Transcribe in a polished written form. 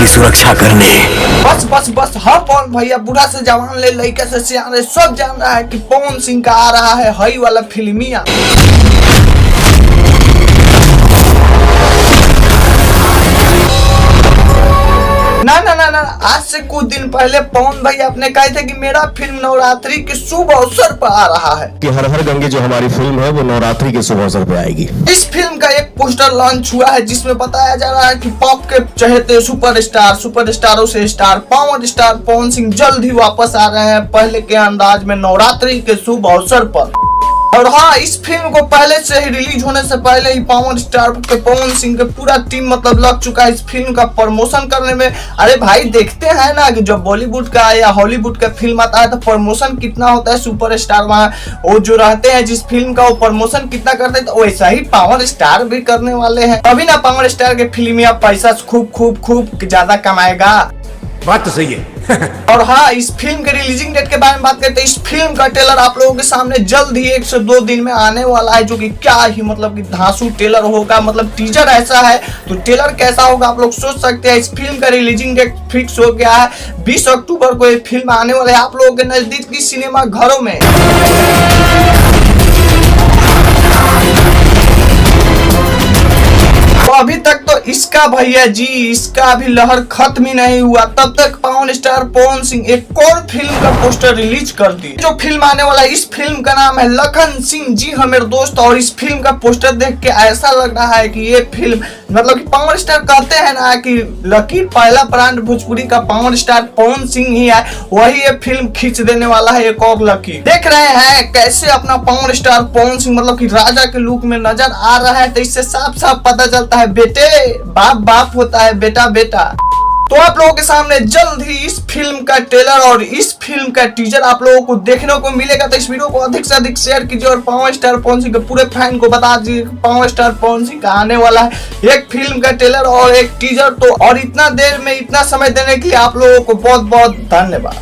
की सुरक्षा करने। बस बस बस हाँ पवन भैया, बुढ़ा से जवान ले लड़का से सियाने सब जान रहा है कि पवन सिंह का आ रहा है हई वाला फिल्मिया। ना ना ना ना, आज से कुछ दिन पहले पवन भैया अपने कहे थे कि मेरा फिल्म नवरात्रि के शुभ अवसर पर आ रहा है, कि हर हर गंगे जो हमारी फिल्म है वो नवरात्रि के शुभ अवसर पे आएगी। इस फिल्म का एक पोस्टर लॉन्च हुआ है जिसमें बताया जा रहा है कि पॉप के चहेते सुपरस्टारों से star power star Pawan Singh जल्द ही वापस आ रहे हैं पहले के अंदाज में नवरात्रि के शुभ अवसर पर। और हाँ, इस फिल्म को पहले से ही रिलीज होने से पहले ही पावर स्टार के पवन सिंह के पूरा टीम मतलब लग चुका है इस फिल्म का प्रमोशन करने में। अरे भाई, देखते हैं ना कि जब बॉलीवुड का या हॉलीवुड का फिल्म आता है तो प्रमोशन कितना होता है, सुपरस्टार वहाँ वो जो रहते हैं जिस फिल्म का वो प्रमोशन कितना करते हैं, तो वैसा ही पावर स्टार भी करने वाले हैं। अभी ना पावर स्टार के फिल्म या पैसा खूब ज्यादा कमाएगा। बात तो सही है। और हाँ, इस फिल्म के रिलीजिंग डेट के बारे में बात करते हैं। इस फिल्म का ट्रेलर आप लोगों के सामने जल्द ही 1 से 2 दिन में आने वाला है, जो कि क्या ही मतलब कि धांसू ट्रेलर होगा। मतलब टीजर ऐसा है तो ट्रेलर कैसा होगा आप लोग सोच सकते हैं। इस फिल्म का रिलीजिंग डेट फिक्स हो गया है, 20 अक्टूबर को ये फिल्म आने वाला है आप लोगों के नजदीकी सिनेमा घरों में। तो अभी तक तो इसका भैया जी, इसका अभी लहर खत्म ही नहीं हुआ, तब तक पावर स्टार पवन सिंह एक और फिल्म का पोस्टर रिलीज कर दी। जो फिल्म आने वाला है, इस फिल्म का नाम है लखन सिंह। जी हाँ मेरे दोस्त, और इस फिल्म का पोस्टर देख के ऐसा लग रहा है कि ये फिल्म मतलब कि पावर स्टार कहते हैं ना कि लकीर पहला ब्रांड भोजपुरी का पावर स्टार पवन सिंह ही है, वही ये फिल्म खींच देने वाला है एक और लकीर। देख रहे हैं कैसे अपना पावर स्टार पवन सिंह मतलब कि राजा के लुक में नजर आ रहा है, तो इससे साफ साफ पता चलता है बेटे बाप बाप होता है, बेटा बेटा। तो आप लोगों के सामने जल्द ही इस फिल्म का ट्रेलर और इस फिल्म का टीजर आप लोगों को देखने को मिलेगा। तो इस वीडियो को अधिक से अधिक शेयर कीजिए और पावर स्टार पवन सिंह के पूरे फैन को बता दीजिए पावर स्टार पवन सिंह का आने वाला है एक फिल्म का ट्रेलर और एक टीजर। तो और इतना देर में इतना समय देने के लिए आप लोगों को बहुत बहुत धन्यवाद।